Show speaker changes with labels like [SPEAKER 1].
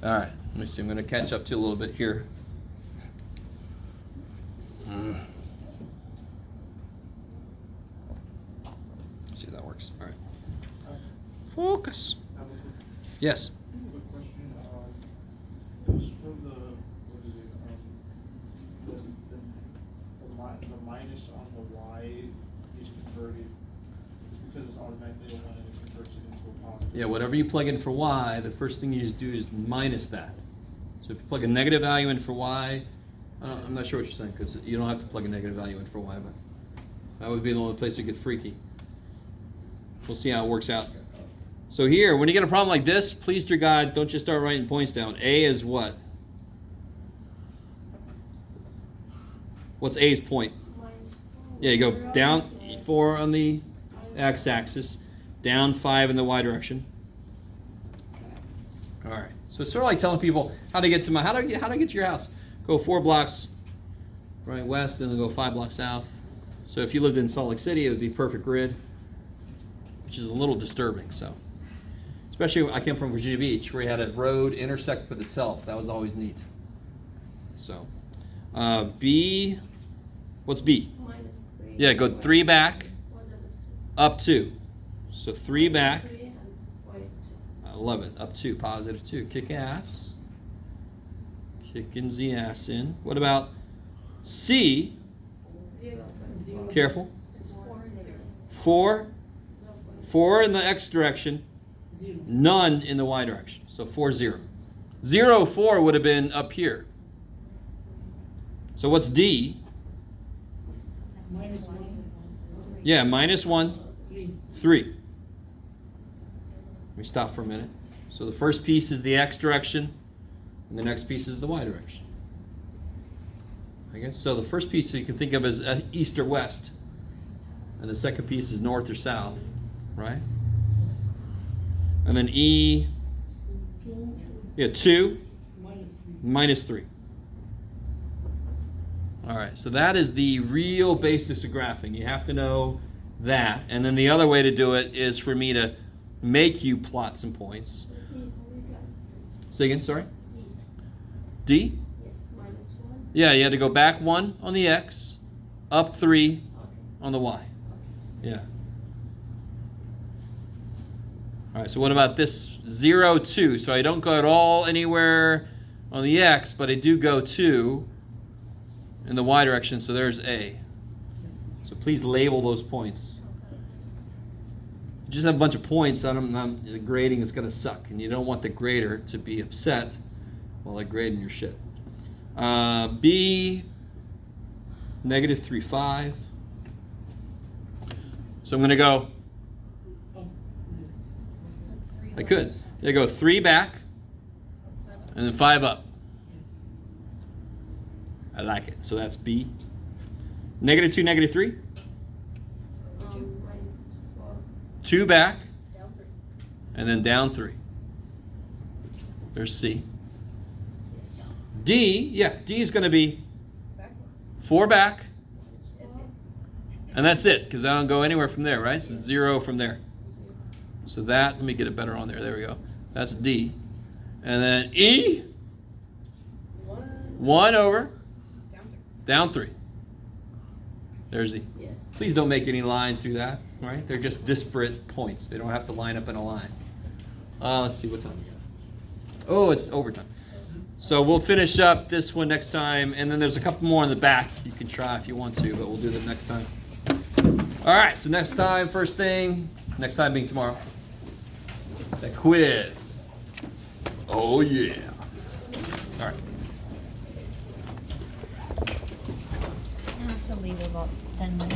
[SPEAKER 1] All right, let me see. I'm going to catch up to you a little bit here. See if that works. All right. Focus. Yes.
[SPEAKER 2] I have a question. It was for the, what is it, the minus on the y is converted, because it's automatically a 1 and it converts it into a positive.
[SPEAKER 1] Yeah, whatever you plug in for y, the first thing you just do is minus that. So if you plug a negative value in for y, I'm not sure what you're saying, because you don't have to plug a negative value in for y, but that would be the only place you get freaky. We'll see how it works out. So here, when you get a problem like this, please, dear God, don't just start writing points down. A is what? What's A's point? Yeah, you go down 4 on the x-axis, down 5 in the y direction. All right. So it's sort of like telling people how to get to how to get to your house. Go 4 blocks right west, and then go 5 blocks south. So if you lived in Salt Lake City, it would be perfect grid, which is a little disturbing. So, especially I came from Virginia Beach, where you had a road intersect with itself. That was always neat. So, B, what's B?
[SPEAKER 3] -3.
[SPEAKER 1] Yeah, go 3 back,
[SPEAKER 3] What's that?
[SPEAKER 1] up 2. So 3 back.
[SPEAKER 3] 3 and y is 2.
[SPEAKER 1] I love it. Up 2, positive 2. Kick ass. Kicking the ass in. What about C?
[SPEAKER 3] 0.
[SPEAKER 1] Careful.
[SPEAKER 3] It's 4 and 0.
[SPEAKER 1] 4. 4 in the x direction. None in the y direction. So 4, 0. 0, 4 would have been up here. So what's D?
[SPEAKER 4] -1.
[SPEAKER 1] Yeah, -1,
[SPEAKER 4] 3.
[SPEAKER 1] 3. Let me stop for a minute. So the first piece is the x direction, and the next piece is the y direction. I guess so. The first piece you can think of as east or west, and the second piece is north or south, right? And then E,
[SPEAKER 4] 2.
[SPEAKER 1] yeah, 2,
[SPEAKER 4] -3.
[SPEAKER 1] -3. All right, so that is the real basis of graphing. You have to know that. And then the other way to do it is for me to make you plot some points.
[SPEAKER 3] D, we got
[SPEAKER 1] Say again, sorry?
[SPEAKER 3] D.
[SPEAKER 1] D?
[SPEAKER 3] Yes, -1.
[SPEAKER 1] Yeah, you had to go back 1 on the x, up 3
[SPEAKER 3] Okay.
[SPEAKER 1] on the y. Yeah. All right, so what about this 0, 2? So I don't go at all anywhere on the x, but I do go 2 in the y direction, so there's A. So please label those points. You just have a bunch of points, the grading is going to suck, and you don't want the grader to be upset while they're grading your shit. B, -3, 5. So I'm going to go, I could. They go 3 back, and then 5 up. I like it. So that's B. -2, -3.
[SPEAKER 3] -4.
[SPEAKER 1] 2 back,
[SPEAKER 3] Down 3.
[SPEAKER 1] and then down 3. There's C. D, yeah, D is going to be
[SPEAKER 3] Backward.
[SPEAKER 1] 4 back,
[SPEAKER 3] That's it.
[SPEAKER 1] and that's it, because I don't go anywhere from there, right? So 0 from there. So that, let me get it better on there. There we go. That's D. And then E, 1 over, down 3. There's E.
[SPEAKER 3] Yes.
[SPEAKER 1] Please don't make any lines through that, right? They're just disparate points. They don't have to line up in a line. Let's see what time we got. Oh, it's overtime. So we'll finish up this one next time, and then there's a couple more in the back you can try if you want to, but we'll do that next time. All right, so next time, first thing, next time being tomorrow, the quiz. Oh, yeah. All right.
[SPEAKER 5] I have to leave about 10 minutes.